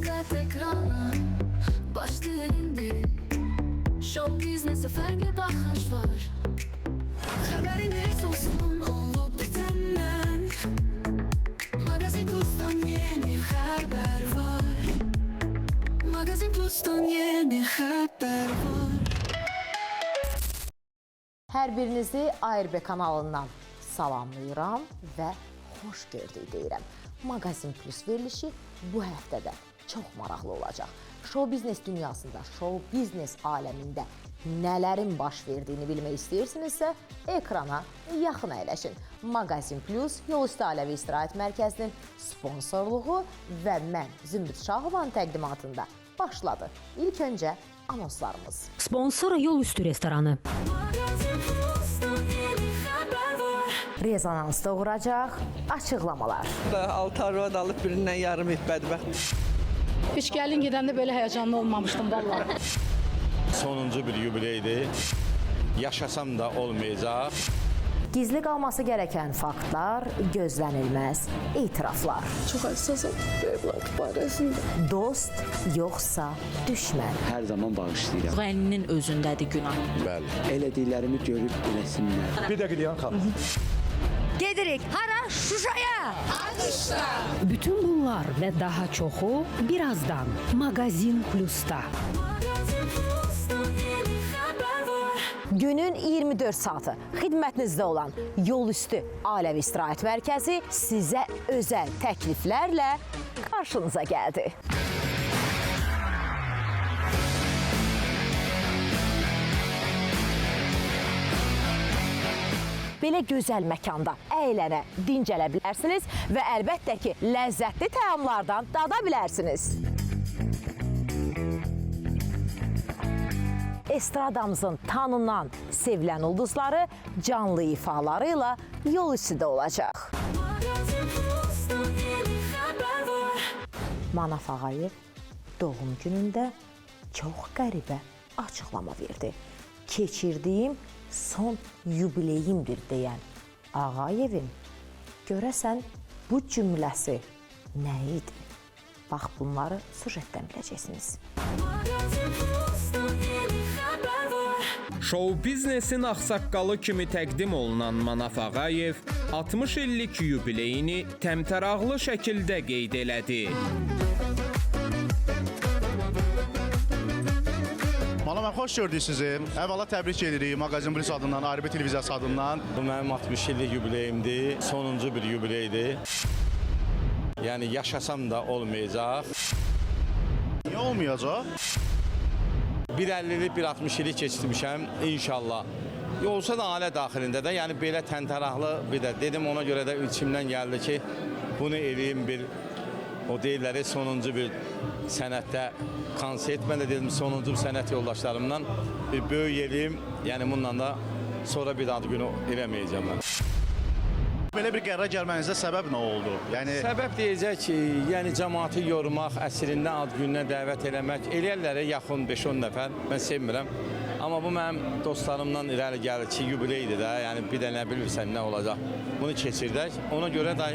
Diqqət ekrana başlayır indi. Show biznesə fərqli baxış var. Xəbəriniz olsun olub bitəndən. Magazin Plus'tan yeni xəbər var. Magazin Plus'tan yeni xəbər var. Hər birinizi ARB kanalından salamlayıram və xoş gördük deyirəm. Magazin Plus verilişi bu həftədə çox maraqlı olacaq. Show biznes dünyasında, show biznes aləmində nələrin baş verdiyini bilmək istəyirsinizsə, ekrana yaxın əyləşin. Magazin Plus Yolüstü Ailəvi İstirahət Mərkəzinin sponsorluğu və mən Zümrüt Şahovanın təqdimatında başladı. İlk öncə anonslarımız. Sponsor Yolüstü restoranı. Rezonansda uğracaq açıqlamalar. 6 arvad alıb birindən yarım et bədbəxt. Heç gəlin gedəndə belə həyəcanlı olmamışdım vallahi. Sonuncu bir yubileydir. Yaşasam da olmayacaq. Gizli qalması gərəkən faktlar, gözlənilməz etiraflar. Çox həssasam övlad barəsində. Dost yoxsa düşmən. Hər zaman bağışlayıram. Müğənninin özündədir günah. Bəli. Elədiklərimi görüb eləsinlər. Bir dəqiqə deyən xanım. Gedirik hara? Şuşaya. Bütün bunlar ve daha çoxu birazdan Magazin Plus'ta. Günün 24 saatı xidmətinizdə olan Yolüstü Ailəvi İstirahət Mərkəzi sizə özəl təkliflərlə qarşınıza gəldi. Belə gözəl məkanda əylənə, dincələ bilərsiniz və əlbəttə ki, ləzzətli təamlardan dada bilərsiniz. Estradamızın tanınan, sevilən ulduzları canlı ifaları ilə yol üstüdə olacaq. Manaf Ağayev doğum günündə çox qəribə açıqlama verdi. Keçirdiyim son yubileyimdir deyən Ağayevin görəsən bu cümləsi nə idi? Bax bunları sujetdən biləcəksiniz. Show biznesin ağsaqqalı kimi təqdim olunan Manaf Ağayev 60 illik yubileyini təmtəraqlı şəkildə qeyd elədi. Mən xoş gördük sizi. Əvvəla təbrik edirik Magazin Plus adından, ARB televiziyası adından. Bu mənim 60 illik yubileyimdir. Sonuncu bir yubileydir. Yəni yaşasam da olmayacaq. Niyə olmayacaq? Bir 50-lik, bir 60 illik keçirmişəm inşallah. Olsa da ailə daxilində də, yəni belə təntəraqlı bir də dedim, ona görə də içimdən gəldi ki, bunu eləyim bir, o deyirləri sonuncu bir sənətdə konsert. Mən də dedim sonuncu sənət yoldaşlarımdan bir böyük eləyim, yəni bununla da sonra bir adı günü eləməyəcəm mən. Belə bir qərara gəlmənizdə səbəb nə oldu? Yəni Səbəb deyəcək ki, yəni cəmaatı yormaq, əsrində ad gününə dəvət eləmək, eləyərlərə yaxın 5-10 nəfər, mən sevmirəm. Amma bu mənim dostlarımdan irəli gəlir ki, yubileydir də, yəni bir də nə bilirsən nə olacaq, bunu keçirdək. Ona görə də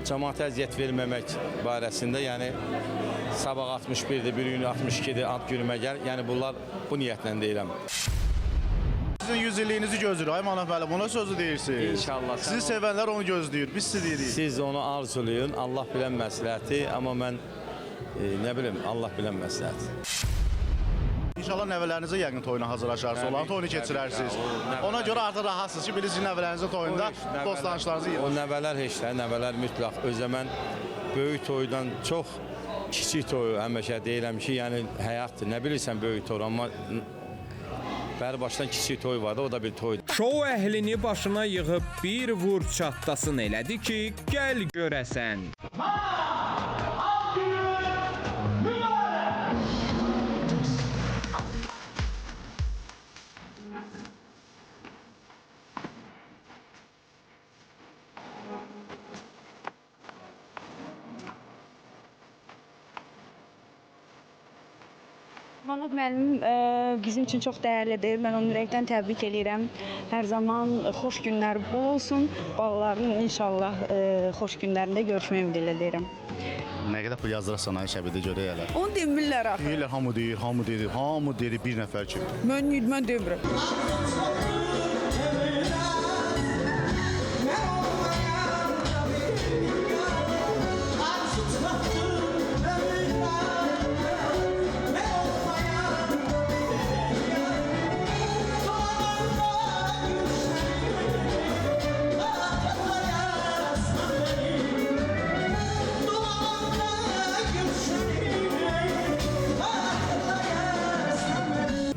cəmaata əziyyət verməmək barəsində, yəni sabah 61-dir, bir gün 62-dir, ad günümə gəl, yəni bunlar bu niyyətlə deyirəm. sizin 100 illiyinizi gözləyir. Ay Manaf müəllim, buna sözü deyirsiniz. İnşallah. Sizi sevənlər onu gözləyir, biz sizi deyirik. Siz onu arzulayın, Allah bilən məsləhəti, amma mən nə bilim, Allah bilən məsləhəti. İnşallah nəvələrinizə yəqin toyuna hazırlaşarsınız, olan toyunu keçirərsiniz. Ona görə artıq rahatsınız ki, bilirsiniz nəvələrinizin toyunda dost-tanışlarınızı yığın. O nəvələr heç də, nəvələr mütləq. Özə mən böyük toydan çox kiçik toyu həmişə deyirəm ki, yəni həyatdır. Nə bilirsən böyük toy, amma bəri başdan kiçik toy var da, o da bir toydur. Şou əhlini başına yığıb bir vur çatlasın elədi ki, gəl görəsən. Manaf müəllim bizim üçün çox dəyərlidir. Mən onu ürəkdən təbrik edirəm. Hər zaman xoş günlər bol olsun. Balaların inşallah xoş günlərində görüşmək ümidi edirəm. Nə qədər pul yazdırar sənaye şəbəkədə görək hələ. Onu demirlər axı. Deyirlər hamı deyir bir nəfər kimi. Mən demirəm.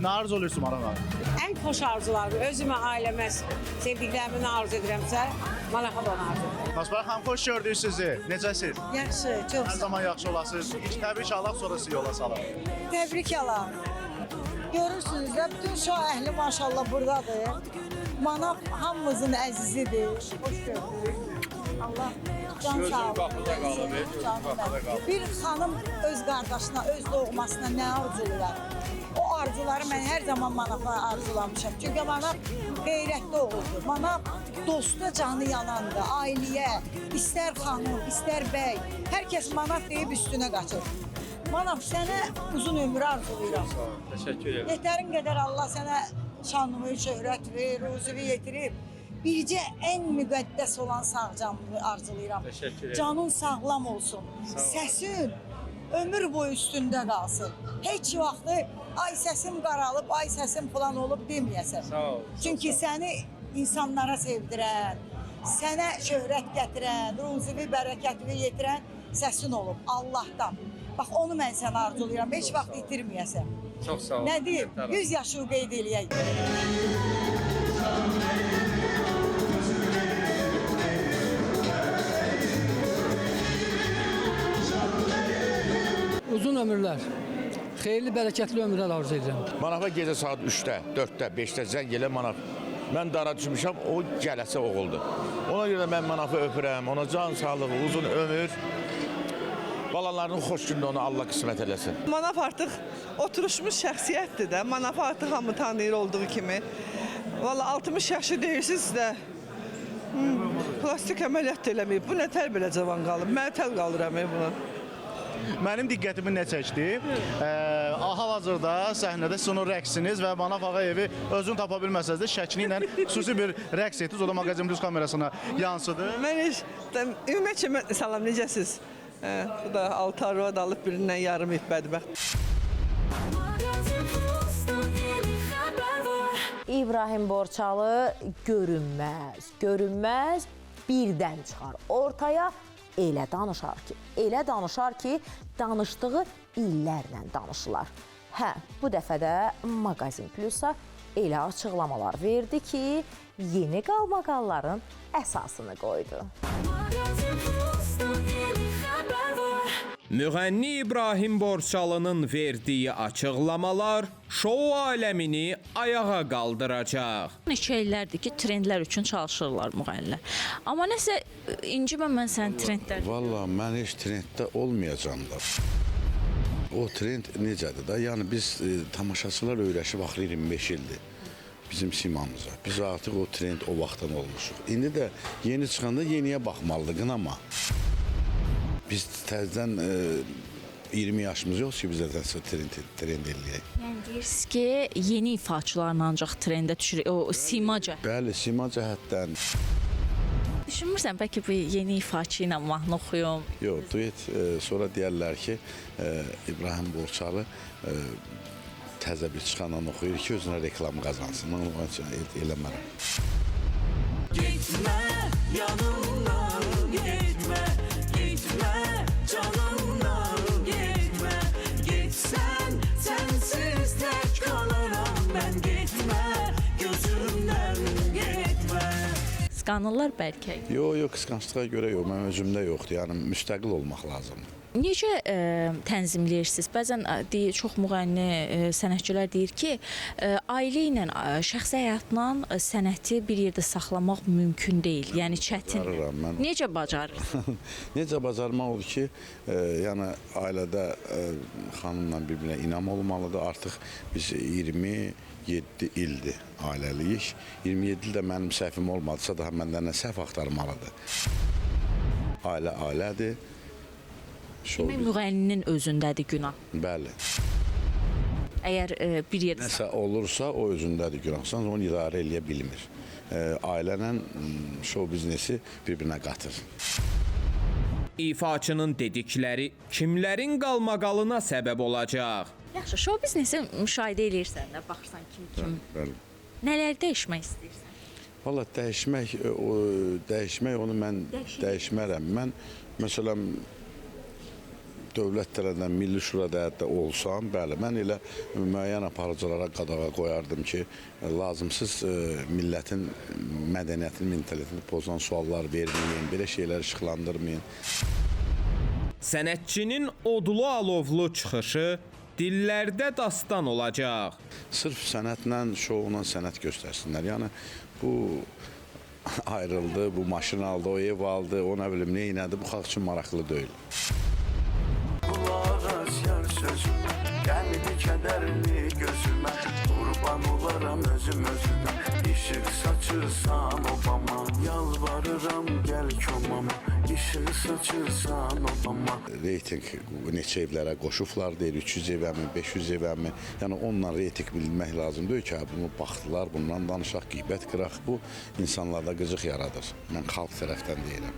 Nə arzu olursun Marağa? Ən xoş arzularım, özümə, ailəmə, sevdiklərimə arzu edirəmsə, Marağa da arzu edirəm. Nasbar xanım, xoş gördük sizi. Necəsiz? Yaxşı, çox Hər zaman yaxşı olasınız. İlk təbrik alaq, sonra sizi yola salaq. təbrik alaq. Görürsünüz də, bütün şah əhli maşallah buradadır. Manav hamımızın əzizidir. Xoş gördük. Allah can sağ olun. Bir xanım öz qardaşına, öz doğmasına nə arzulayar? O arzuları mən hər zaman Manavla arzulamışam. Çünki Manav qeyrətli oğuldur. Manav dosta canı yanandır, ailəyə, istər xanım, istər bəy. Hər kəs Manav deyib üstünə qaçır. Manav, sənə uzun ömür arzulayıram. Təşəkkür edirəm. Yetərin qədər Allah sənə şanlı, şöhrət ver, ruzuvi yetirib. Bircə ən müqəddəs olan sağ canını arzulayıram. Təşəkkür edirəm. Canın sağlam olsun. Səsin ömür boyu üstündə qalsın. Heç vaxtı ay səsim qaralıb, ay səsim falan olub deməyəsən. Sağ ol. Çünki səni insanlara sevdirən, sənə şöhrət gətirən, ruzuvi, bərəkətli yetirən səsin olub Allahdan. Bax onu mən sənə arzulayıram, heç vaxt itirməyəsən. Çox sağ ol. Nə deyim? 100 yaşını qeyd eləyək. Uzun ömürlər, xeyirli, bərəkətli ömürlər arzu edirəm. Manava gecə saat 3-də, 4-də, 5-də zəng elə Manav. Mən dara düşmüşəm, o gələsə oğuldur. Ona görə mən Manavı öpürəm, ona can sağlığı, uzun ömür. Balalarının xoş gününü ona Allah qismət eləsin. Manav artıq oturuşmuş şəxsiyyətdir də. Manav artıq hamı tanıyır olduğu kimi. Valla 60 yaşı deyirsiniz də. Plastik əməliyyat da eləməyib. Bu nətər belə cavan qalıb? Məətəl qalıram buna. Mənim diqqətimi nə çəkdi? Hal-hazırda səhnədə sizin o rəqsiniz və Manav Ağayevi özünü tapa bilməsəz də şəkli ilə xüsusi bir rəqs etdiniz. O da Maqazin Plus kamerasına yansıdı. Mən heç, ümumiyyətlə, salam, necəsiz? Bu da 6 arvad alıb birindən yarım ip bədbəxt. İbrahim Borçalı görünməz birdən çıxar ortaya. Elə danışar ki, danışdığı illərlə danışılar. Hə, bu dəfə də Maqazin Plusa elə açıqlamalar verdi ki, yeni qalmaqalların əsasını qoydu. Müğənni İbrahim Borçalı'nın verdiyi açıqlamalar şou aləmini ayağa qaldıracaq. Neçə illərdir ki, trendlər üçün çalışırlar müğənnilər. Amma nəsə inciməm mən sənin trendlər. Valla mən heç trenddə olmayacam da. O trend necədir da? Yəni biz tamaşaçılar öyrəşib axı 25 ildir bizim simamıza. Biz artıq o trend o vaxtdan olmuşuq. İndi də yeni çıxanda yeniyə baxmalıdır, qınama. Biz təzədən 20 yaşımız yox ki, biz də trend eləyək. Yəni deyirsiniz ki, yeni ifaçılarla ancaq trendə düşür, o simaca. Bəli, sima cəhətdən. Düşünmürsən, bəlkə bu yeni ifaçı ilə mahnı oxuyum? Yox, duet sonra deyərlər ki, İbrahim Borçalı təzə bir çıxandan oxuyur ki, özünə reklam qazansın. Onun üçün eləmərəm. Gitmə yanımdan, gitmə, gitmə canımdan, gitmə. Gitsən, sənsiz tək qalaram mən, gitmə, gözümdən getmə. Qısqanırlar bəlkə? Yox, qısqanclığa görə yox, mən özümdə yoxdur, yəni müstəqil olmaq lazımdır. Necə tənzimləyirsiniz? Bəzən çox müğənni sənətçilər deyir ki, ailə ilə, şəxsi həyatla sənəti bir yerdə saxlamaq mümkün deyil, yəni çətin. Necə bacarırsınız? Necə bacarmaq olur ki, yəni ailədə xanımla bir-birinə inam olmalıdır. Artıq biz 27 ildir ailəliyik. 27 ildə mənim səhvim olmadısa daha məndən nə səhv axtarmalıdır. Ailə ailədir. Demək müğənninin özündədir günah. Bəli. Əgər bir yerdə Nəsə olursa o özündədir günahsan, onu idarə eləyə bilmir. Ailənən şou biznesi bir-birinə qatır. İfaçının dedikləri kimlərin qalmaqalına səbəb olacaq? Yaxşı, şou biznesi müşahidə eləyirsən də, baxırsan kim. Bəli. Nələr dəyişmək istəyirsən? Valla dəyişmək onu mən dəyişmərəm. Mən məsələn dövlət tərəfindən Milli Şurada hətta olsam, bəli, mən elə müəyyən aparıcılara qadağa qoyardım ki, lazımsız millətin mədəniyyətini, mentalitetini pozan suallar verməyin, belə şeyləri işıqlandırmayın. Sənətçinin odlu alovlu çıxışı dillərdə dastan olacaq. Sırf sənətlə, şouna sənət göstərsinlər. Yəni bu ayrıldı, bu maşın aldı, o ev aldı, o nə bilim neynədi, bu xalq üçün maraqlı deyil. Gəldi kədərli gözümə, qurban olaram özüm özümə. İşıq saçırsan obama, yalvarıram gəl komama. İşıq saçırsan obama. Reyting neçə evlərə qoşublar deyir, 300 evəmi, 500 evəmi. Yəni onunla reyting bilmək lazım deyil ki, bunu baxdılar, bundan danışaq, qeybət qıraq. Bu insanlarda qıcıq yaradır. Mən xalq tərəfdən deyirəm.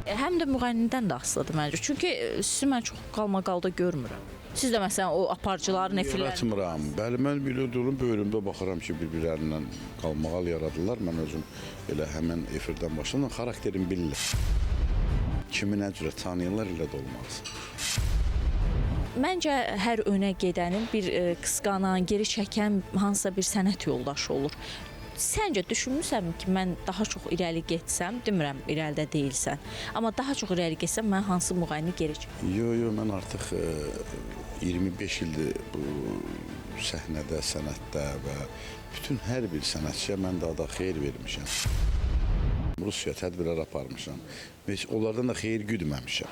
Həm də müğənnidən də asılıdır məncə. Çünki sizi mən çox qalmaqalda görmürəm. Siz də məsələn o aparıcıların efirləri... Yaratmıram. Bəli, mən belə durum böyrümdə baxıram ki, bir-birlərindən qalmaqal yaradırlar. Mən özüm elə həmən efirdən başladım. Xarakterim bilirlər. Kimi nə cürə tanıyırlar, elə də olmaz. Məncə hər önə gedənin bir qısqanan, geri çəkən hansısa bir sənət yoldaşı olur. Səncə düşünmüsənmi ki, mən daha çox irəli getsəm, demirəm irəlidə deyilsən, amma daha çox irəli getsəm, mən hansı müğənni geri çəkəm? Yox, mən artıq 25 ildir bu səhnədə, sənətdə və bütün hər bir sənətçiyə mən daha xeyir vermişəm. Rusiya tədbirlər aparmışam. Heç onlardan da xeyir güdməmişəm.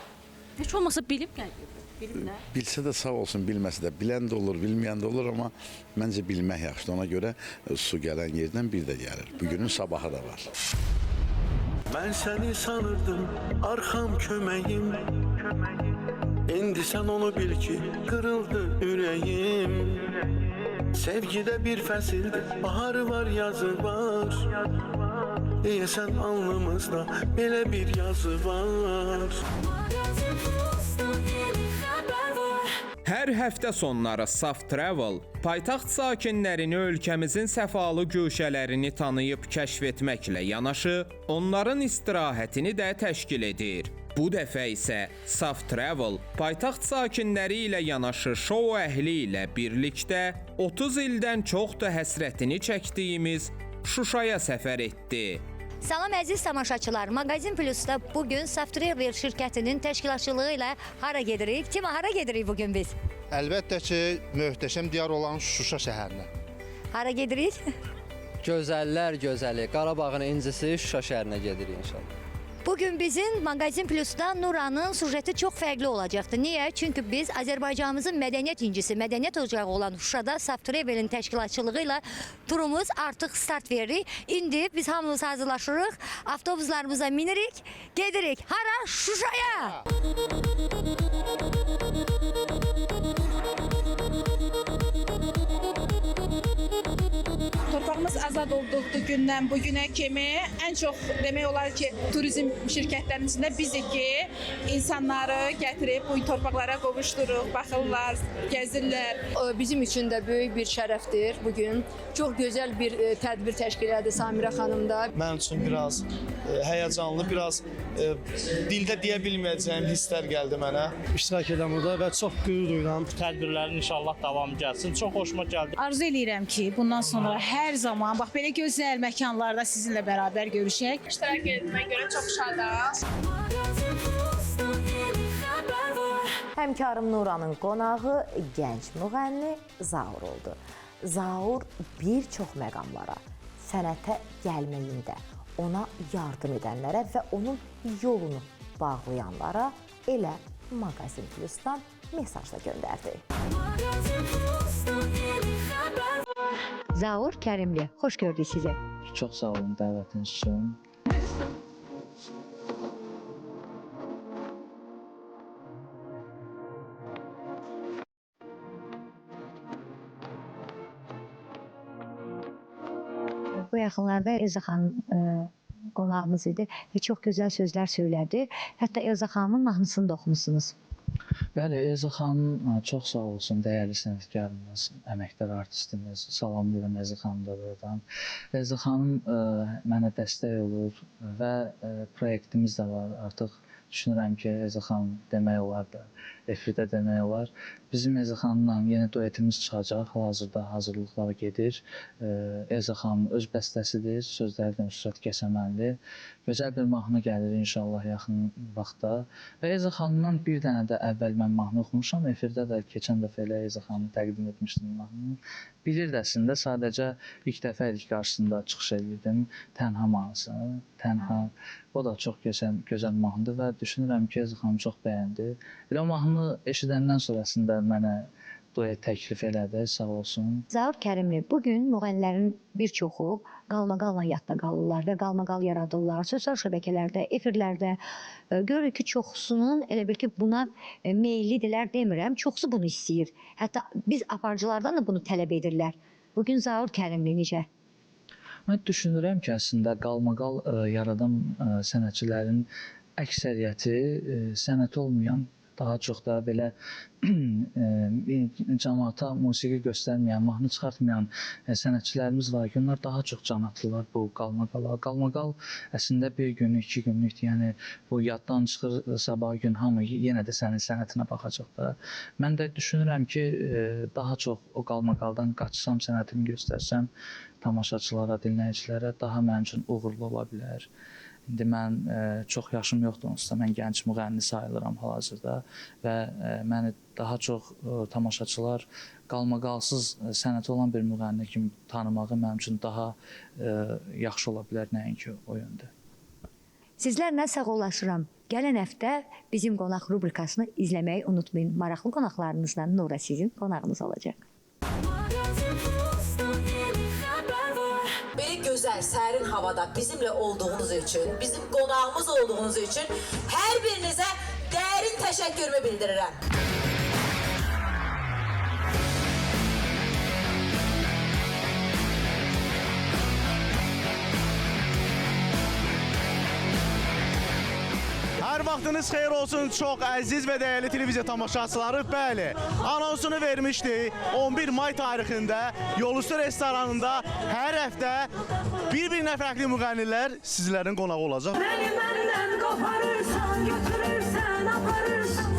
Heç olmasa biliblər. Bilsə də sağ olsun, bilməsə də. Bilən də olur, bilməyən də olur, amma məncə bilmək yaxşıdır. Ona görə su gələn yerdən bir də gəlir. Bugünün sabahı da var. Mən səni sanırdım, arxam köməyim. İndi sən onu bil ki, qırıldı ürəyim. Sevgidə bir fəsildir, baharı var, yazı var. Deyəsən alnımızda belə bir yazı var. Hər həftə sonları Saf Travel paytaxt sakinlərini ölkəmizin səfalı güşələrini tanıyıb kəşf etməklə yanaşı, onların istirahətini də təşkil edir. Bu dəfə isə Saf Travel paytaxt sakinləri ilə yanaşı şou əhli ilə birlikdə 30 ildən çoxdur həsrətini çəkdiyimiz Şuşaya səfər etdi. Salam əziz tamaşaçılar, Magazin Plus'da bugün Saf Travel şirkətinin təşkilatçılığı ilə hara gedirik? Kimə hara gedirik bugün biz? Əlbəttə ki, möhtəşəm diyar olan Şuşa şəhərinə. Hara gedirik? Gözəllər gözəli, Qarabağın incisi Şuşa şəhərinə gedirik inşallah. Bugün bizim Magazin Plus'da Nuranın sujeti çox fərqli olacaqdır. Niyə? Çünki biz Azərbaycanımızın mədəniyyət incisi, mədəniyyət ocağı olan Şuşada Saf Travel'in təşkilatçılığı ilə turumuz artıq start veririk. İndi biz hamımız hazırlaşırıq, avtobuslarımıza minirik, gedirik. Hara? Şuşaya! Torpağımız azad olduğu gündən bu günə kimi ən çox demək olar ki, turizm şirkətlərinin içində bizik ki, insanları gətirib bu torpaqlara qovuşduruq, baxırlar, gəzirlər. Bizim üçün də böyük bir şərəfdir bugün. Çox gözəl bir tədbir təşkil edir Samirə xanım da. Mənim üçün biraz həyəcanlı, biraz dildə deyə bilməyəcəyim hisslər gəldi mənə. İştirak edən burada və çox qürur duyuram. Tədbirlərin inşallah davamı gəlsin. Çox xoşuma gəldi. Arzu eləyirəm ki, bundan sonra hər zaman bax belə gözəl məkanlarda sizinlə bərabər görüşək. İştirak etməyə görə çox şadam. Həmkarım Nuranın qonağı gənc müğənni Zaur oldu. Zaur bir çox məqamlara, sənətə gəlməyində ona yardım edənlərə və onun yolunu bağlayanlara elə Magazin Plus'dan mesaj da göndərdi. Zaur Kərimli, xoş gördük sizi. Çox sağ olun dəvətiniz üçün. Bu yaxınlarda Elza xanım qonağımız idi və çox gözəl sözlər söylədi. Hətta Elza xanımın mahnısını da oxumusunuz. Bəli, Elza xanım çox sağ olsun, dəyərli sənətkarımız, əməkdar artistimiz. Salamlayıram Elza xanımı da buradan. Elza xanım mənə dəstək olur və proyektimiz də var. Artıq düşünürəm ki, Elza xanım demək olar da, efirdə demək olar. Bizim Elza xanımla yeni duetimiz çıxacaq. Hal-hazırda hazırlıqlar gedir. Elza xanım öz bəstəsidir, sözləri də Nusrat Kəsəmənli. Gözəl bir mahnı gəlir inşallah yaxın vaxtda. Və Elza xanımdan bir dənə də əvvəl mən mahnı oxumuşam. Efirdə də keçən dəfə elə Elza xanımı təqdim etmişdim mahnını. Bilirdi əslində, sadəcə ilk dəfə ilk qarşısında çıxış edirdim. Tənha mahnısını, Tənha. O da çox gözəl mahnıdır və düşünürəm ki, Elza xanım çox bəyəndi. Elə o mahnı eşidəndən sonrasında mənə duet təklif elədi, sağ olsun. Zaur Kərimli, bugün müğənnilərin bir çoxu qalmaqalla yadda qalırlar və qalmaqal yaradırlar. Sosial şəbəkələrdə, efirlərdə görürük ki, çoxsunun elə bil ki, buna meyillidirlər demirəm, çoxsu bunu istəyir. Hətta biz aparıcılardan da bunu tələb edirlər. Bugün Zaur Kərimli necə? Mən düşünürəm ki, əslində qalmaqal yaradan sənətçilərin əksəriyyəti sənəti olmayan, daha çox da belə cəmaata musiqi göstərməyən, mahnı çıxartmayan sənətçilərimiz var ki, onlar daha çox can atırlar bu qalmaqala. Qalmaqal əslində bir günlük, 2 günlük, yəni bu yaddan çıxır, sabah gün hamı yenə də sənin sənətinə baxacaq da. Mən də düşünürəm ki, daha çox o qalmaqaldan qaçsam, sənətimi göstərsəm tamaşaçılara, dinləyicilərə daha mənim üçün uğurlu ola bilər. İndi mən çox yaşım yoxdur onsuz da, mən gənc müğənni sayılıram hal-hazırda və məni daha çox tamaşaçılar qalmaqalsız sənəti olan bir müğənni kimi tanımağı mənim üçün daha yaxşı ola bilər, nəinki o yöndə. Sizlərlə sağollaşıram. Gələn həftə bizim qonaq rubrikasını izləməyi unutmayın. Maraqlı qonaqlarınızla Nura sizin qonağınız olacaq. Belə gözəl, sərin havada bizimlə olduğunuz üçün, bizim qonağımız olduğunuz üçün hər birinizə dərin təşəkkürümü bildirirəm. Hər vaxtınız xeyir olsun, çox əziz və dəyərli televiziya tamaşaçıları. Bəli, anonsunu vermişdik. 11 may tarixində Yolüstü restoranında hər həftə bir-birinə fərqli müğənnilər sizlərin qonağı olacaq. Məni məndən qoparırsan, götürürsən, aparırsan.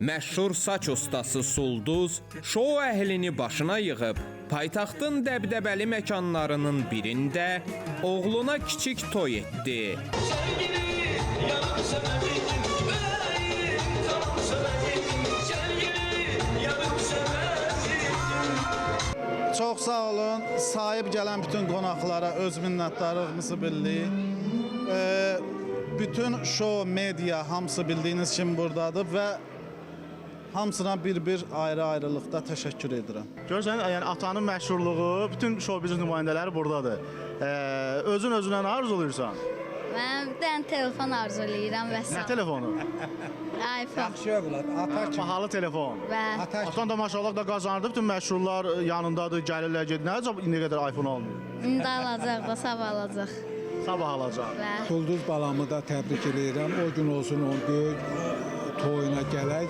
Məşhur saç ustası Sulduz şou əhlini başına yığıb paytaxtın dəbdəbəli məkanlarının birində oğluna kiçik toy etdi. Çox sağ olun, sahib gələn bütün qonaqlara öz minnətdarlığımızı bildirik. Bütün şou, media hamısı bildiyiniz kimi buradadır və hamısına bir-bir ayrı-ayrılıqda təşəkkür edirəm. Görürsən, yəni atanın məşhurluğu, bütün şou-biznes nümayəndələri buradadır. Özün özünə nə arzulayırsan? Mən bir dənə telefon arzulayıram və sağ. Nə telefonu? iPhone. Yaxşı övlad, bahalı telefon. Atan da maşallah da qazanırdı, bütün məşhurlar yanındadır, gəlirlər, gedir. Nə acaba indiyə qədər iPhone almıyor? İndi alacaq da, sabah alacaq. Sabah alacaq. Sulduz balamı da təbrik edirəm. O gün olsun onun böyük toyuna gələk.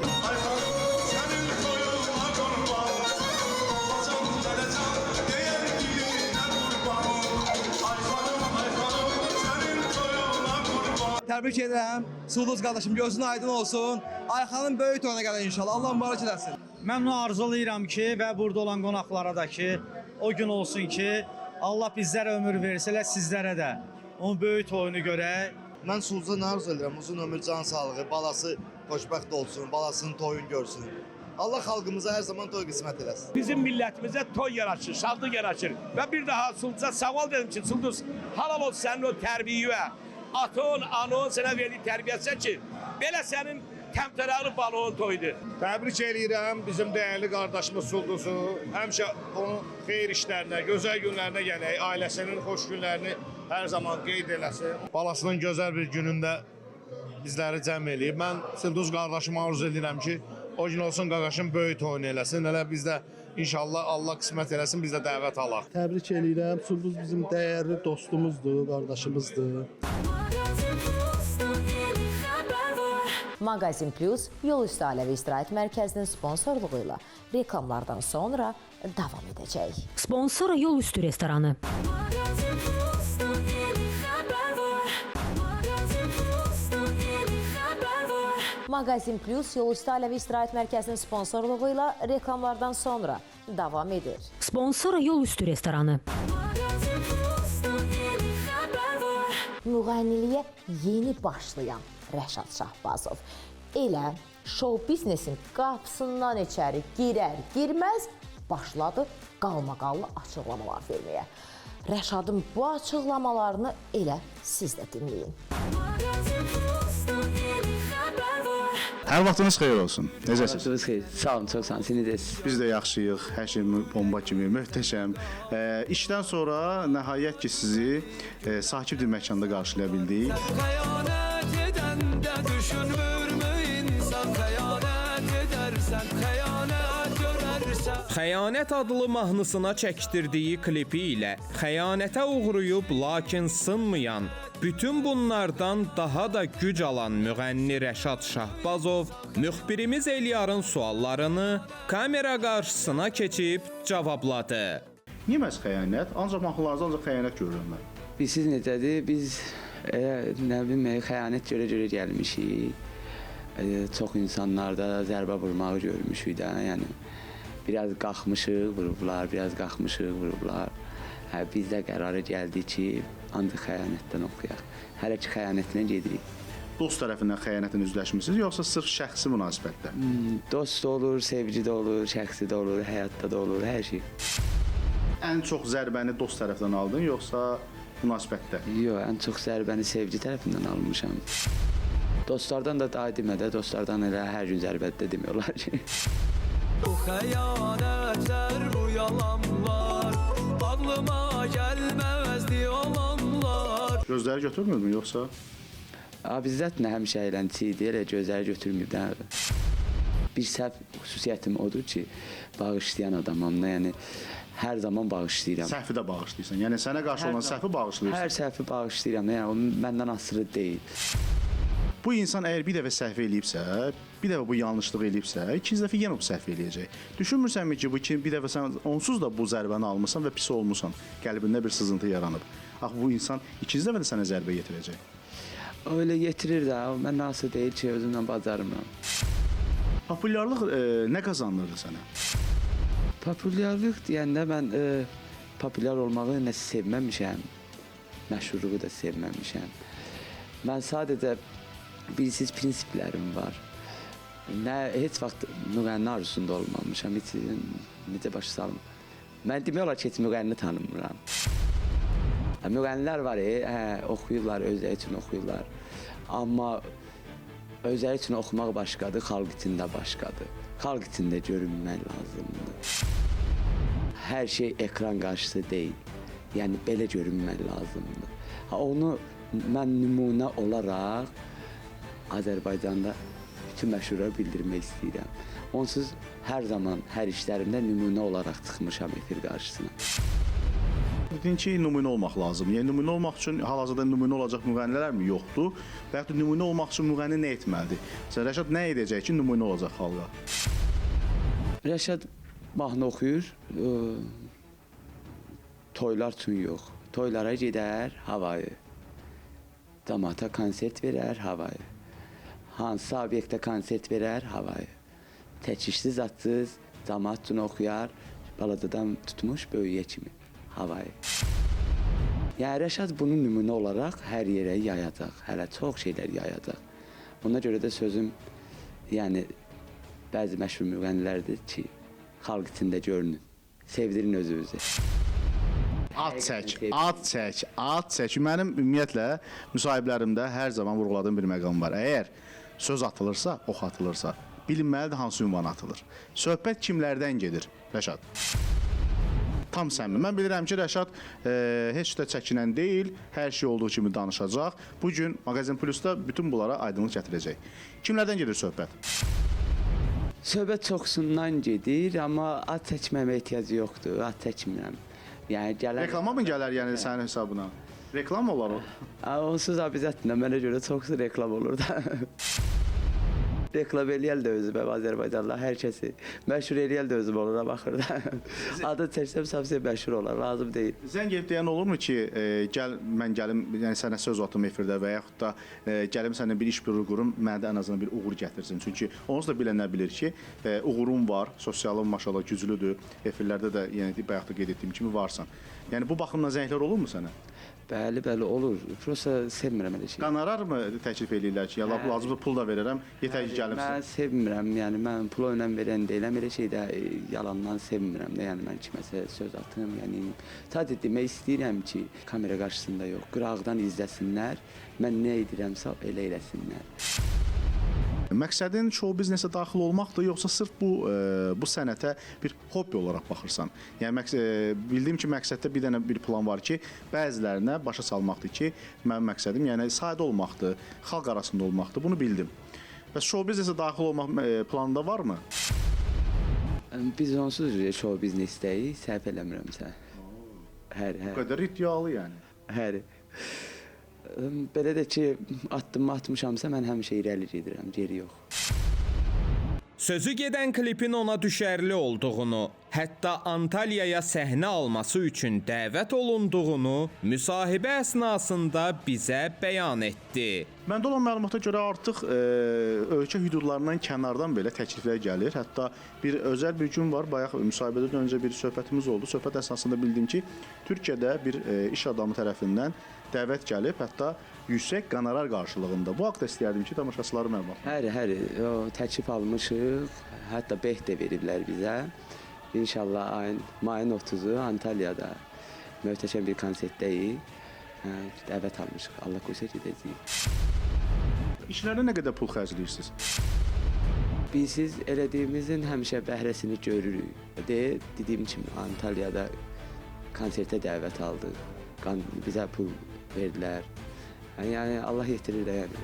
Təbrik edirəm. Sulduz qardaşım, gözün aydın olsun. Ayxanın böyük toyuna gələk inşallah. Allah mübarək eləsin. Mən onu arzulayıram ki, və burada olan qonaqlara da ki, o gün olsun ki, Allah bizlərə ömür versə, sizlərə də onun böyük toyunu görək. Mən Sulduza nə arzu edirəm? Uzun ömür, can sağlığı, balası xoşbəxt olsun, balasının toyunu görsün. Allah xalqımıza hər zaman toy qismət eləsin. Bizim millətimizə toy yaraşır, şadlıq yaraşır. Və bir daha Sulduza sağ ol dedim ki, Sulduz, halal olsun sənin o tərbiyyə, atın, anın sənə verdiyi tərbiyəsə ki, belə sənin təmtərəli balığın toyudur. Təbrik eləyirəm bizim dəyərli qardaşımız Sulduzu. Həmişə onun xeyir işlərinə, gözəl günlərinə gələk, ailəsinin xoş günlərini hər zaman qeyd eləsin. Balasının gözəl bir günündə bizləri cəm eləyib. Mən Sulduz qardaşıma arzu edirəm ki, o gün olsun qardaşım böyük toyunu eləsin. Elə biz də inşallah Allah qismət eləsin, biz də dəvət alaq. Təbrik eləyirəm. Sulduz bizim dəyərli dostumuzdur, qardaşımızdır. Mağazin Plus yol üstü ailəvi istirahət mərkəzinin sponsorluğu ilə reklamlardan sonra davam edəcək. Sponsor yol üstü restoranı. Mağazin Plus yol üstü ailəvi istirahət mərkəzinin sponsorluğu ilə reklamlardan sonra davam edir. Sponsor yol üstü restoranı. Müğənniliyə yeni başlayan Rəşad Şahbazov elə şou biznesin qapısından içəri girər-girməz başladı qalmaqallı açıqlamalar verməyə. Rəşadın bu açıqlamalarını elə siz də dinləyin. Hər vaxtınız xeyir olsun. Necəsiniz? Vaxtınız xeyir. Sağ olun, çox sağ olun. Siz necəsiniz? Biz də yaxşıyıq. Hər şey bomba kimi, möhtəşəm. İşdən sonra nəhayət ki sizi sakit bir məkanda qarşılaya bildik. Xəyanət edəndə düşünmürmü insan, xəyanət edərsən, xəyanət görərsən. Xəyanət adlı mahnısına çəkdirdiyi klipi ilə xəyanətə uğrayıb lakin sınmayan, bütün bunlardan daha da güc alan müğənni Rəşad Şahbazov müxbirimiz Eliyarın suallarını kamera qarşısına keçib cavabladı. Niyə məhz xəyanət? Ancaq mahnılarınızda ancaq xəyanət görürəm mən. Siz necədir? Biz nə bilim, xəyanət görə gəlmişik. Çox insanlarda zərbə vurmağı görmüşük də, yəni biraz qalxmışıq, vurublar, biraz qalxmışıq, vurublar. Biz də qərara gəldik ki, ancaq xəyanətdən oxuyaq. Hələ ki xəyanətlə gedirik. Dost tərəfindən xəyanətin üzləşmisiniz, yoxsa sırf şəxsi münasibətdə? Dost da olur, sevgi də olur, şəxsi də olur, həyatda da olur, hər şey. Ən çox zərbəni dost tərəfindən aldın, yoxsa münasibətdə? Yox, ən çox zərbəni sevgi tərəfindən almışam. Dostlardan da daha demədə, dostlardan elə hər gün zərbədə demiyorlar ki. Bu xəyanətlər, bu yalanlar, ağlıma gəlməzdi olanlar. Gözləri götürmürdün, yoxsa? Bizzət nə həmişə əyləncə idi, elə gözləri götürmürdən. Bir səhv xüsusiyyətim odur ki, bağışlayan adamam da, yəni hər zaman bağışlayıram. Səhvi də bağışlayırsan, yəni sənə qarşı olan səhvi bağışlayırsan. Hər səhvi bağışlayıram, yəni o məndən asılı deyil. Bu insan əgər bir dəfə səhv eləyibsə, bir dəfə bu yanlışlığı eləyibsə, ikinci dəfə yenə bu səhv eləyəcək. Düşünmürsənmi ki, bir dəfə sən onsuz da bu zərbəni almısan və pis olmusan, qəlbində bir sızıntı yaranıb. Axı bu insan ikinci dəfə də sənə zərbə yetirəcək. Öyle getirir də, mən nasıl deyil ki, özümlə bacarmıram. Populyarlıq nə qazandırdı sənə? Populyarlıq deyəndə mən populyar olmağı nə sevməmişəm, məşhurluğu da sevməmişəm. Mən sadəcə bilsiz prinsiplərim var. Heç vaxt müğənni arzusunda olmamışam, heç necə başa salım. Mən demək olar ki, heç müğənni tanımıram. Müğənnilər var, oxuyurlar, özləri üçün oxuyurlar. Amma özləri üçün oxumaq başqadır, xalq içində başqadır. Xalq içində görünmək lazımdır. Hər şey ekran qarşısı deyil. Yəni belə görünmək lazımdır. Onu mən nümunə olaraq Azərbaycanda bütün məşhurlara bildirmək istəyirəm. Onsuz hər zaman, hər işlərimdə nümunə olaraq çıxmışam efir qarşısına. Dedin ki, nümunə olmaq lazım. Yəni nümunə olmaq üçün hal-hazırda nümunə olacaq müğənnilər mi yoxdur? Və yaxud da nümunə olmaq üçün müğənni nə etməlidir? Məsələn, Rəşad nə edəcək ki, nümunə olacaq xalqa? Rəşad mahnı oxuyur, toylar üçün yox. Toylara gedər, havayı. Camaata konsert verər, havayı. Hansı obyektə konsert verər, havayı. Təkişsiz, atsız, camaat üçün oxuyar, baladadan tutmuş böyüyə kimi, havayı. Yəni Rəşad bunu nümunə olaraq hər yerə yayacaq, hələ çox şeylər yayacaq. Ona görə də sözüm, yəni bəzi məşhur müğənnilərdir ki, xalq içində görünün, sevdirin özünüzü. Ad çək, ad çək, ad çək. Mənim ümumiyyətlə müsahiblərimdə hər zaman vurğuladığım bir məqam var. Əgər söz atılırsa, ox atılırsa, bilinməlidir hansı ünvan atılır. Söhbət kimlərdən gedir, Rəşad? Tam səmimi. Mən bilirəm ki, Rəşad heç də çəkinən deyil, hər şey olduğu kimi danışacaq. Bugün Maqazin Plus'da bütün bunlara aydınlıq gətirəcək. Kimlərdən gedir söhbət? Söhbət çoxsundan gedir, amma ad çəkməmə ehtiyac yoxdur. Ad çəkmirəm. Yəni gələn Reklama mı gələr yəni sənin hesabına? Reklam mı olar o? Onsuz abizətlə mənə görə çox reklam olur da. Reklam eləyəl də özümə Azərbaycanla hər kəsi məşhur eləyəl də özüm onlara baxır da. Adı çəksəm savsiyə məşhur olar, lazım deyil. Zəng edib deyən olurmu ki, gəl mən gəlim, yəni sənə söz atım efirdə və yaxud da gəlim səninlə bir iş büro qurum, mənə də ən azından bir uğur gətirsin. Çünki onsuz da bilənlər bilir ki, uğurum var, sosialım maşallah güclüdür. Efirlərdə də yəni bayaq da qeyd etdiyim kimi varsan. Yəni bu baxımdan zənglər olurmu sənə? Bəli, olur. Prosta sevmirəm elə şey. Qanarar mı təklif eləyirlər ki, ya lazımsa pul da verirəm, yetər ki gəlimsin? Mən sevmirəm, yəni mən pula önəm verən deyiləm, elə şeydə yalandan sevmirəm də, yəni mən kiməsə söz atım, yəni sadəcə demək istəyirəm ki, kamera qarşısında yox, qıraqdan izləsinlər, mən nə edirəmsə elə eləsinlər. Məqsədin show biznesə daxil olmaqdır, yoxsa sırf bu sənətə bir hobbi olaraq baxırsan? Yəni bildiyim ki, məqsəddə bir dənə bir plan var ki, bəzilərinə başa salmaqdır ki, mənim məqsədim yəni sadə olmaqdır, xalq arasında olmaqdır. Bunu bildim. Və show biznesə daxil olmaq planında varmı? Biz onsuz show biznesdəyik, səhv eləmirəmsə. Bu qədər iddialı yəni. Hər. Belə də ki, addımımı atmışamsa mən həmişə irəli gedirəm, geri yox. Sözü gedən klipin ona düşərli olduğunu, hətta Antalyaya səhnə alması üçün dəvət olunduğunu müsahibə əsnasında bizə bəyan etdi. Məndə olan məlumata görə artıq ölkə hüdudlarından kənardan belə təkliflər gəlir. Hətta bir özəl bir gün var, bayaq müsahibədən öncə bir söhbətimiz oldu. Söhbət əsnasında bildim ki, Türkiyədə bir iş adamı tərəfindən dəvət gəlib, hətta yüksək qonorar qarşılığında. Bu haqda istəyərdim ki, tamaşaçıları məlumat. Hər, o təklif almışıq, hətta beh də veriblər bizə. İnşallah mayın 30-u Antalyada möhtəşəm bir konsertdəyik. Dəvət almışıq, Allah qoysa gedəcəyik. İşlərdə nə qədər pul xərcləyirsiniz? Biz elədiyimizin həmişə bəhrəsini görürük. Dediyim kimi Antalyada konsertə dəvət aldıq. Bizə pul verdilər. Yəni Allah yetirir də yəni.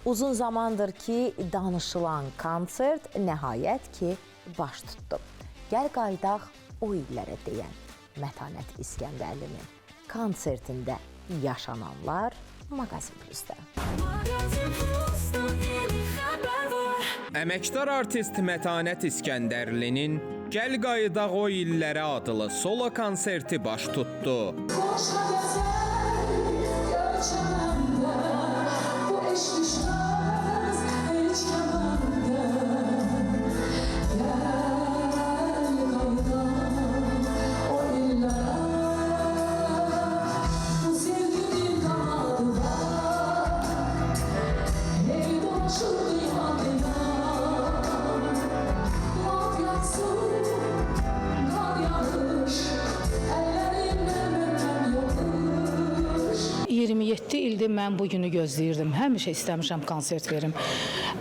Uzun zamandır ki, danışılan konsert nəhayət ki, baş tutdu. Gəl qaydaq o illərə deyən Mətanət İskəndərlinin konsertində yaşananlar Maqazin Plus'da. Əməkdar artist Mətanət İskəndərlinin Gəl Qaydaq o illərə adlı solo konserti baş tutdu. ildir mən bu günü gözləyirdim. Həmişə istəmişəm konsert verim.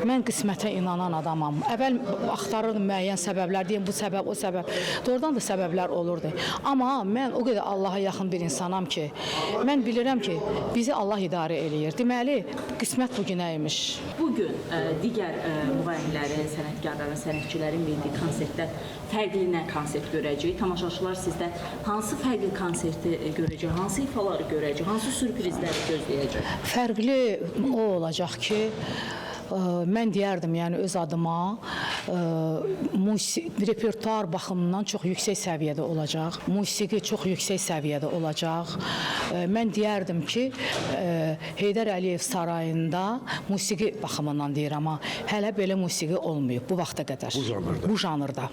Mən qismətə inanan adamam. Əvvəl axtarırdım müəyyən səbəblər, deyim bu səbəb, o səbəb. Doğrudan da səbəblər olurdu. Amma mən o qədər Allaha yaxın bir insanam ki, mən bilirəm ki, bizi Allah idarə eləyir. Deməli, qismət bu günə imiş. Bugün digər müğənnilərin, sənətkarların, sənətçilərin verdiyi konsertdə fərqli nə konsert görəcək? Tamaşaçılar sizdə hansı fərqli konserti görəcək? Hansı ifaları görəcək? Hansı sürprizləri gözləyəcək? Fərqli o olacaq ki, mən deyərdim, yəni öz adıma repertuar baxımından çox yüksək səviyyədə olacaq. Musiqi çox yüksək səviyyədə olacaq. Mən deyərdim ki, Heydər Əliyev sarayında musiqi baxımından deyir, amma hələ belə musiqi olmayıb bu vaxta qədər. Bu janrda.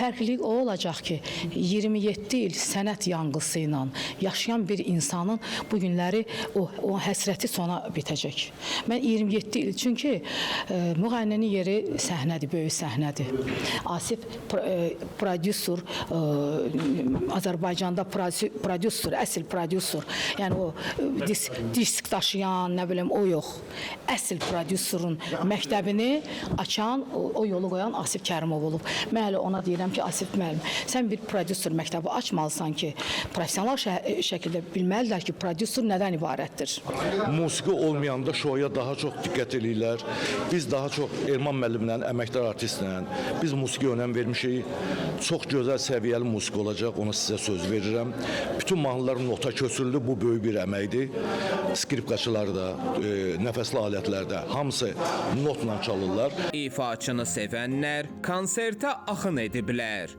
fərqlilik o olacaq ki, 27 il sənət yanğısı ilə yaşayan bir insanın bu günləri o həsrəti sona bitəcək. Mən 27 il, çünki müğənninin yeri səhnədir, böyük səhnədir. Asif prodüser, Azərbaycanda prodüser, əsl prodüser. Yəni o disk daşıyan, nə bilim, o yox. Əsl prodüserin məktəbini açan, o yolu qoyan Asif Kərimov olub. Mən hələ ona deyirəm ki, Asif müəllim, sən bir prodüser məktəbi açmalısan ki, professional şəkildə bilməlidirlər ki, prodüser nədən ibarətdir? Musiqi olmayanda şoya daha çox diqqət edirlər. Biz daha çox Elman müəllimlə, əməkdar artistlə, biz musiqiyə önəm vermişik. Çox gözəl səviyyəli musiqi olacaq, ona sizə söz verirəm. Bütün mahnılar nota köçürüldü, bu böyük bir əməkdir. Skripkaçılar da, nəfəsli alətlərdə hamısı notla çalırlar. İfaçını sevənlər konsertə axın ediblər.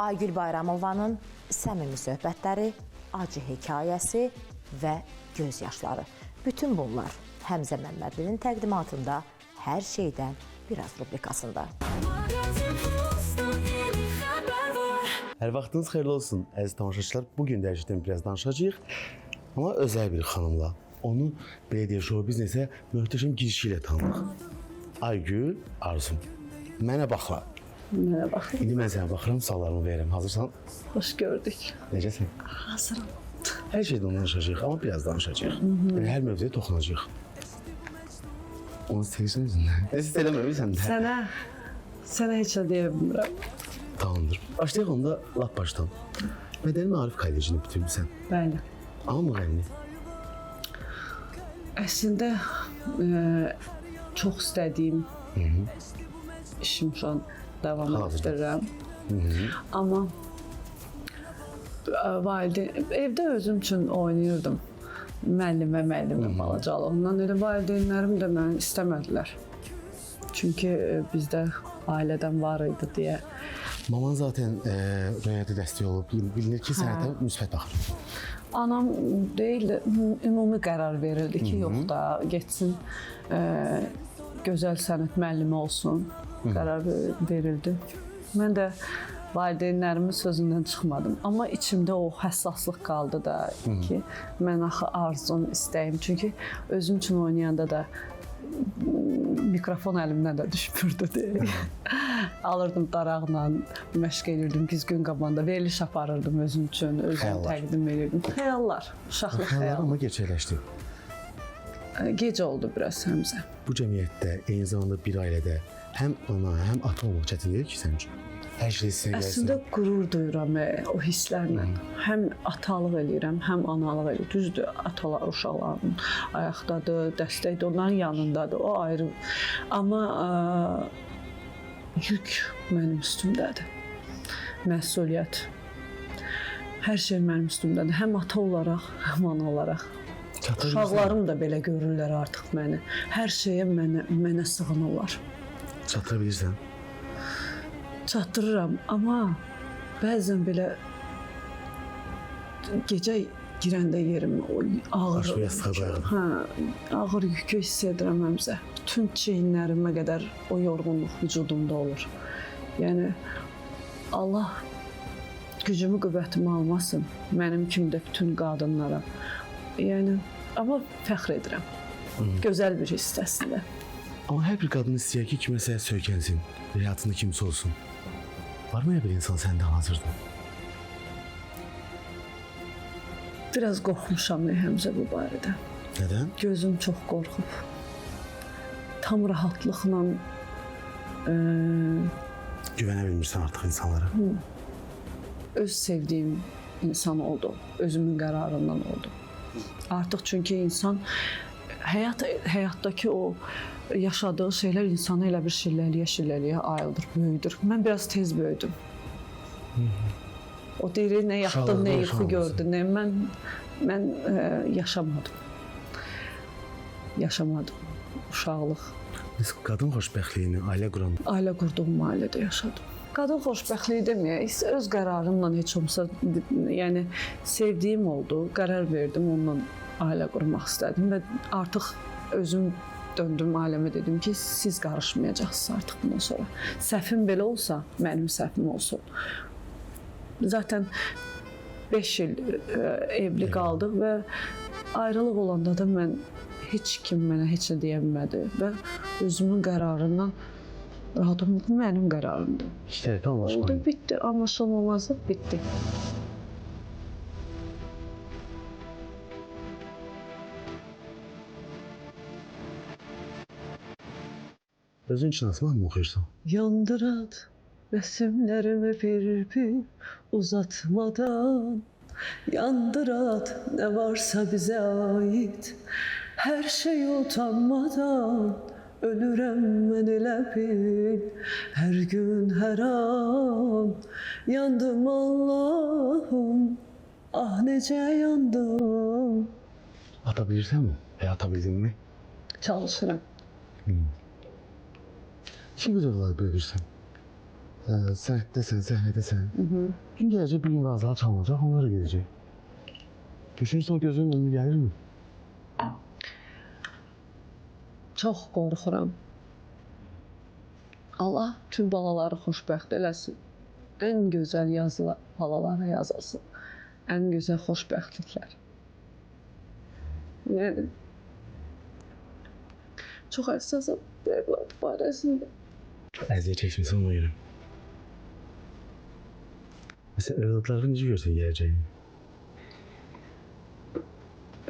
Aygül Bayramovanın səmimi söhbətləri, acı hekayəsi və göz yaşları. Bütün bunlar Həmzə Məmmədlinin təqdimatında Hər şeydən biraz rubrikasında. Hər vaxtınız xeyirli olsun, əziz tamaşaçılar. Bugün dəyişikdən biraz danışacağıq, amma özəl bir xanımla. Onu belediye show biznesə möhtəşəm girişi ilə tanıdıq. Aygül Arzum. Mənə baxma. Mənə baxın. İndi mən sənə baxıram, suallarımı verirəm. Hazırsan? Xoş gördük. Necəsən? Hazıram. Hər şeydən danışacağıq, amma biraz danışacağıq. Yəni hər mövzuya toxunacağıq. Onu istəyirsən özündən. Siz eləməmişsən də. Sənə heç nə deyə bilmirəm. Tamamdır. Başlayaq onda lap başdan. Mədəni Maarif kollecini bitirmisən. Bəli. Amma müğənni. Əslində çox istədiyim işim şu an davam etdirirəm. Amma evdə özüm üçün oynayırdım. Müəllimə balacalığından. Elə valideynlərim də məni istəmədilər. Çünki bizdə ailədən var idi deyə. Maman zaten rəyədə dəstək olub. Bilinir ki, sənətə müsbət baxır. Anam deyildi, ümumi qərar verildi ki, yox da getsin, gözəl sənət müəllimi olsun. Qərar verildi. Mən də valideynlərimin sözündən çıxmadım. Amma içimdə o həssaslıq qaldı da ki, mən axı arzum, istəyim. Çünki özüm üçün oynayanda da mikrofon əlimdən də düşmürdü. Alırdım daraqla, məşq edirdim güzgün qabanda, veriliş aparırdım özüm üçün, özüm təqdim edirdim. Xəyallar, uşaqlıq xəyallar. Amma gerçəkləşdi. Gec oldu biraz Həmzə. Bu cəmiyyətdə, eyni zamanda bir ailədə həm ana, həm ata olmaq çətin deyil ki, sənin üçün? Hər şey sizə gəlsin. Əslində qürur duyuram o hisslərlə. Həm atalıq eləyirəm, həm analıq eləyirəm. Düzdür, atalar uşaqların ayaqdadır, dəstəkdir, onların yanındadır, o ayrı. Amma yük mənim üstümdədir. Məsuliyyət. Hər şey mənim üstümdədir. Həm ata olaraq, həm ana olaraq. Uşaqlarım da belə görürlər artıq məni. Hər şeyə mənə sığınırlar. Çatdıra bilirsən? Çatdırıram, amma bəzən belə gecə girəndə yerim o ağır. Baş və yastığa dayanır. Hə, ağır yükü hiss edirəm həmzə. Bütün çiyinlərimə qədər o yorğunluq vücudumda olur. Yəni Allah gücümü, qüvvətimi almasın mənim kimi də bütün qadınlara. Yəni amma fəxr edirəm. Gözəl bir hiss əslində. Amma hər bir qadın istəyir ki, kiməsə söykənsin, həyatında kimsə olsun. Varmı ya bir insan səndə hazırda? Biraz qorxmuşam Həmzə bu barədə. Nədən? Gözüm çox qorxub. Tam rahatlıqla Güvənə bilmirsən artıq insanlara. öz sevdiyim insan oldu. Özümün qərarından oldu. Artıq çünki insan həyatdakı o yaşadığı şeylər insanı elə bir şilləliyə ayıldır, böyüdür. Mən biraz tez böyüdüm. O deyir, nə yatdım, nə yuxu gördüm. Mən yaşamadım. Yaşamadım. Uşaqlıq. Biz qadın xoşbəxtliyini ailə qurduğum ailədə yaşadım. Qadın xoşbəxtliyi deməyək, öz qərarımla heç olmasa, yəni sevdiyim oldu, qərar verdim, onunla ailə qurmaq istədim və artıq özüm döndüm ailəmə dedim ki, siz qarışmayacaqsınız artıq bundan sonra. Səhvim belə olsa, mənim səhvim olsun. Zaten 5 il evli qaldıq və ayrılıq olanda da mən heç kim mənə heç nə deyə bilmədi və özümün qərarından rahatım, bu mənim qərarımdır. İşte anlaşılmaz. Oldu, bitti, anlaşılmamazlıq bitti. Özün üçün asma mı oxuyursan? Yandırat resimlerimi bir uzatmadan, yandırat ne varsa bize ait, her şey utanmadan. Ölürəm mən elə bil, hər gün, hər an. Yandım Allahım, ah necə yandım. Atabilirsən mi? Atabildin mi? Çalışıram. İki güzel olarak böyürsən. Sənətdəsən, səhnədəsən. Gün gələcək bir gün vazılar çalınacaq, onlara gedəcək. Düşünürsən o gözünün önünü gəlir mi? Çox qorxuram. Allah tüm balaları xoşbəxt eləsin. Ən gözəl yazılar balalara yazılsın. Ən gözəl xoşbəxtliklər. Yəni çox həssasam evlad barəsində. Əziyyət çəkmirsən ona görə. Məsələn, evladları necə görsən gələcəyini?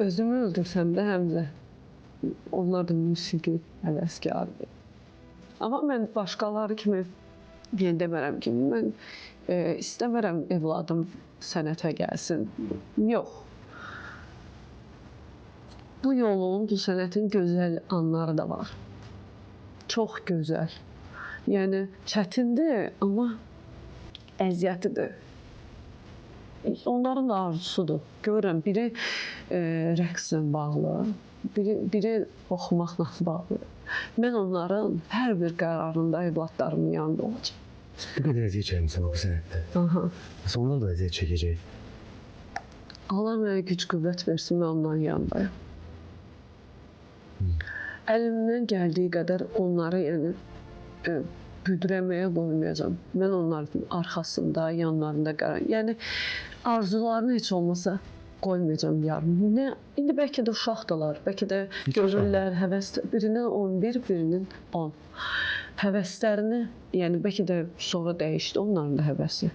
Özümü öldürsəm də Həmzə. Onlar da musiqi həvəskardır. Amma mən başqaları kimi demərəm ki, mən istəmərəm evladım sənətə gəlsin. Yox. Bu yolun, bu sənətin gözəl anları da var. Çox gözəl. Yəni çətindir, amma əziyyətidir. Onların da arzusudur. Görürəm, biri rəqslə bağlı, biri oxumaqla bağlı. Mən onların hər bir qərarında evladlarımın yanında olacağım. Bu qədər əziyyət çəkmirsən bu sənətdə. Məsələn, onlar da əziyyət çəkəcək. Allah mənə güc qüvvət versin, mən onların yanındayım. Əlimdən gəldiyi qədər onları büdrəməyə qoymayacağam. Mən onların arxasında, yanlarında qərar. Yəni arzularını heç olmasa qoymayacağam yarım. İndi bəlkə də uşaqdılar, bəlkə də görürlər, birinin 11, birinin 10. Həvəslərini, yəni bəlkə də sonra dəyişdi onların da həvəsi.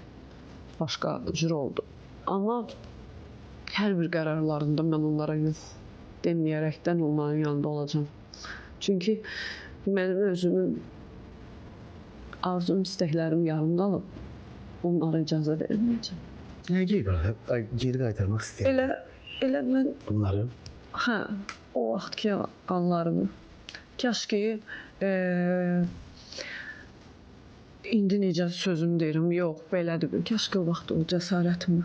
Başqa cür oldu. Amma hər bir qərarlarında mən onlara yox deməyərəkdən onların yanında olacağam. Çünki mənim özümün arzum, istəklərim yarım qalıb, onlara icazə verməyəcəm. Nə geri qaytarmaq istəyirəm? Elə mən... Bunları? Hə, o vaxtki anlarımı. Kaş ki, indi necə sözüm deyirəm, yox, belədir. Kaş ki, o vaxt o cəsarətimi,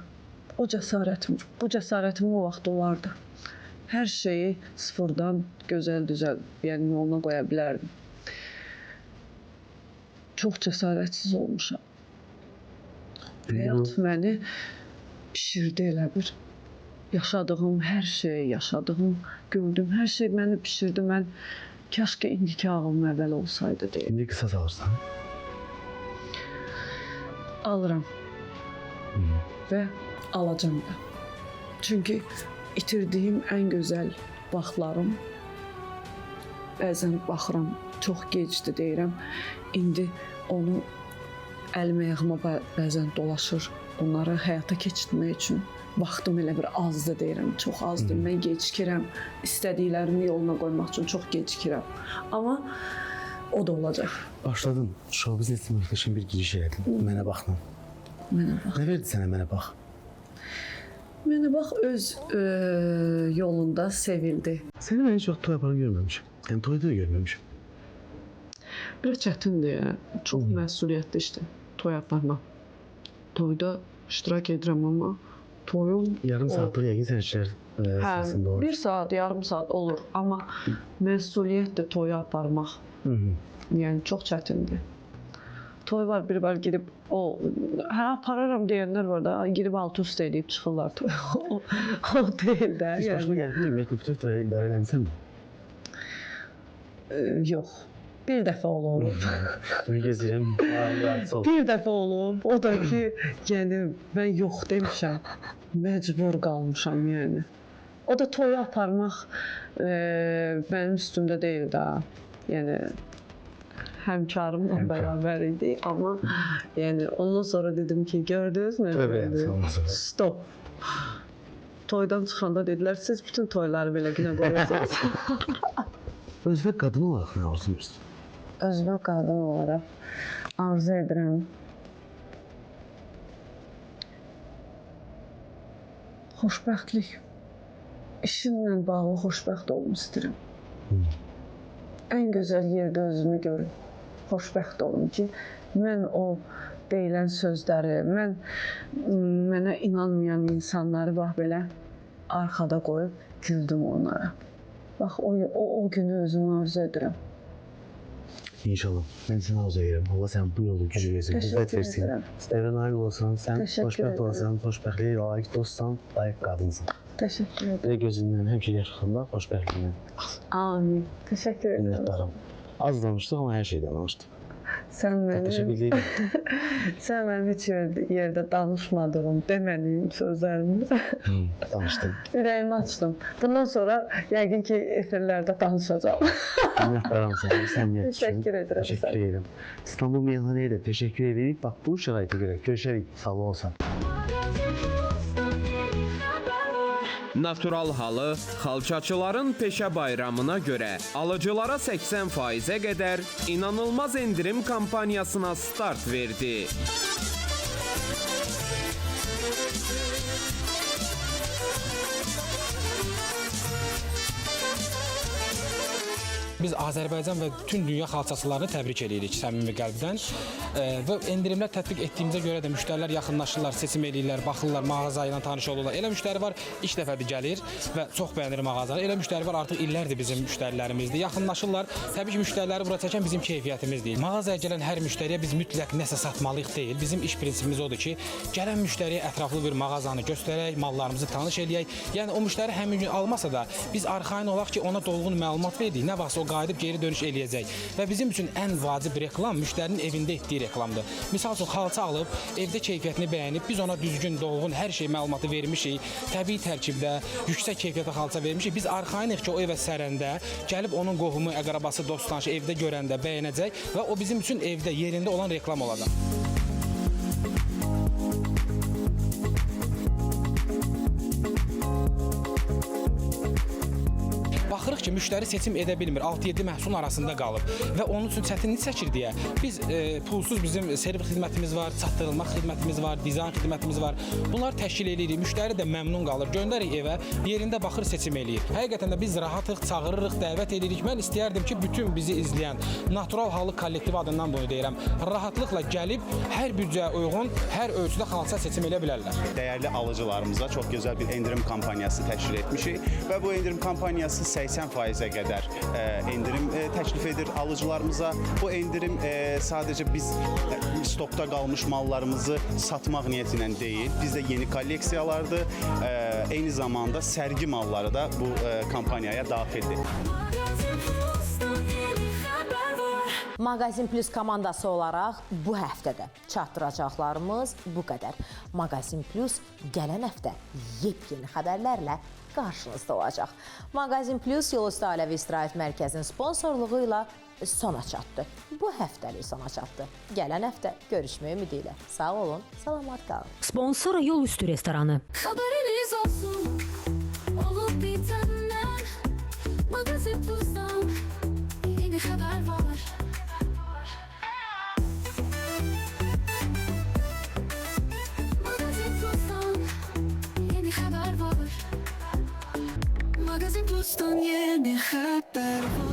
bu cəsarətimi o vaxt olardı. Hər şeyi sıfırdan gözəl-düzəl, yəni yoluna qoya bilərdim. Çox cəsarətsiz olmuşam. Həyat məni pişirdi elə bir. yaşadığım hər şey, yaşadığım, gördüyüm hər şey məni pişirdi. Mən kaş ki indiki ağlım əvvəl olsaydı deyə. İndi qisas alırsan. Alıram. Və alacağım da. Çünki itirdiyim ən gözəl vaxtlarım, bəzən baxıram, çox gecdir deyirəm. İndi onu əlim ayağıma bəzən dolaşır. Onları həyata keçirmək üçün vaxtım elə bir azdır deyirəm, çox azdır. Mən gecikirəm, istədiklərimi yoluna qoymaq üçün çox gecikirəm. Amma o da olacaq. Başladın, show business möhtəşəm bir giriş elədin. Mənə baxma. Mənə bax. Nə verdi sənə mənə bax? Mənə bax öz yolunda sevildi. Səni mən heç vaxt toy yapanı görməmişəm. Yəni toyda da görməmişəm. Biraz çətindir ya. Çox məsuliyyətli işdir toy aparmaq. Toyda iştirak edirəm amma toyum... Yarım saatlıq yəqin sənətçilər səsində olur. 1 saat, yarım saat olur. Amma məsuliyyətdir toyu aparmaq. Yəni çox çətindir. Toy var, bir var gidib hə apararam deyənlər var da, gidib alt üst edib çıxırlar toy. O deyil də. Heç başına gəldi mi? Ümumiyyətlə bütün toya idarə eləmisən mi? Yox. Bir dəfə olub. Bunu gözləyirəm. Bir dəfə olub. O da ki, yəni mən yox demişəm. Məcbur qalmışam yəni. O da toyu aparmaq mənim üstümdə deyil də. Yəni həmkarımla bərabər idi, amma yəni ondan sonra dedim ki, gördünüzmü? Stop. Toydan çıxanda dedilər, siz bütün toyları belə günə qoyursınuz. Özbək qadın olaraq nə arzulayırsın? Özbək qadın olaraq arzu edirəm. Xoşbəxtlik. İşimlə bağlı xoşbəxt olmaq istəyirəm. Ən gözəl yerdə özümü görüm. Xoşbəxt olum ki, mən o deyilən sözləri, mənə inanmayan insanları bax belə arxada qoyub güldüm onlara. Bax o günü özümü arzu edirəm. İnşallah. Mən sənə arzu edirəm. Allah sən bu yolu gücü versin, qüvvət versin. Evə nail olasan, sən xoşbəxt olasan, xoşbəxtliyə layiq dostsan, layiq qadınsan. Təşəkkür edirəm. Və gözündən həmişə yaşasında xoşbəxtliyindən. Amin. Təşəkkür edirəm. Minnətdaram. Az danışdıq, amma hər şeydən danışdıq. Sən mənim heç yerdə danışmadığım, demədiyim sözlərimi danışdım. Ürəyimi açdım. Bundan sonra yəqin ki, efirlərdə danışacağam. Minnətdaram sənə, səmiyyət üçün. Təşəkkür edirəm. Təşəkkür edirəm. İstanbul Meyxanəyə də təşəkkür edirik. Bax, bu şəraitə görə görüşərik. Sağ olsan. Natural halı xalçaçıların peşə bayramına görə alıcılara 80%-ə qədər inanılmaz endirim kampaniyasına start verdi. Biz Azərbaycan və bütün dünya xalçaçılarını təbrik edirik səmimi qəlbdən. Və endirimlər tətbiq etdiyimizə görə də müştərilər yaxınlaşırlar, seçim eləyirlər, baxırlar, mağaza ilə tanış olurlar. Elə müştəri var, ilk dəfədir gəlir və çox bəyənir mağazanı. Elə müştəri var, artıq illərdir bizim müştərilərimizdir. Yaxınlaşırlar. Təbii ki, müştəriləri bura çəkən bizim keyfiyyətimizdir. Mağazaya gələn hər müştəriyə biz mütləq nəsə satmalıyıq deyil. Bizim iş prinsipimiz odur ki, gələn müştəriyə ətraflı bir mağazanı göstərək, mallarımızı tanış eləyək. Yəni o müştəri həmin gün almasa da biz arxayın olaq ki, ona dolğun məlumat verdik. Nə vaxtsa o qayıdıb geri dönüş eləyəcək. Və bizim üçün ən vacib reklam müştərinin evində etdiyi reklamdır. Misal üçün xalça alıb, evdə keyfiyyətini bəyənib, biz ona düzgün, dolğun hər şey məlumatı vermişik. Təbii tərkibdə, yüksək keyfiyyətli xalça vermişik. Biz arxayınıq ki, o evə sərəndə, gəlib onun qohumu, əqrabası, dost tanışı evdə görəndə bəyənəcək və o bizim üçün evdə, yerində olan reklam olacaq. Baxırıq ki, müştəri seçim edə bilmir, 6-7 məhsul arasında qalıb və onun üçün çətinlik çəkir deyə biz pulsuz bizim servis xidmətimiz var, çatdırılma xidmətimiz var, dizayn xidmətimiz var. Bunları təşkil edirik, müştəri də məmnun qalır, göndərik evə, yerində baxır, seçim eləyir. Həqiqətən də biz rahatıq, çağırırıq, dəvət edirik. Mən istəyərdim ki, bütün bizi izləyən Natural Halı kollektivi adından bunu deyirəm, rahatlıqla gəlib hər büdcəyə uyğun, hər ölçüdə xalça seçim edə bilərlər. Dəyərli alıcılarımıza çox gözəl bir endirim kampaniyası təşkil etmişik və bu endirim kampaniyası 80%-ə qədər endirim təklif edir alıcılarımıza. Bu endirim sadəcə biz stokda qalmış mallarımızı satmaq niyyəti ilə deyil, bizdə yeni kolleksiyalardır. eyni zamanda sərgi malları da bu kampaniyaya daxildir. Mağazin Plus komandası olaraq bu həftədə çatdıracaqlarımız bu qədər. Mağazin Plus gələn həftə yepyeni xəbərlərlə qarşınızda olacaq. Mağazin Plus Yolüstü Ailəvi İstirahət Mərkəzinin sponsorluğu ilə sona çatdı. Bu həftəlik sona çatdı. Gələn həftə görüşmək ümidi ilə. Sağ olun, salamat qalın. Sponsor Yolüstü restoranı. Haberiniz olsun, olup bitenden, Magazin Plus'tan yeni haber var. Magazin Plus'tan yeni haber var. Magazin Plus'tan yeni haber var.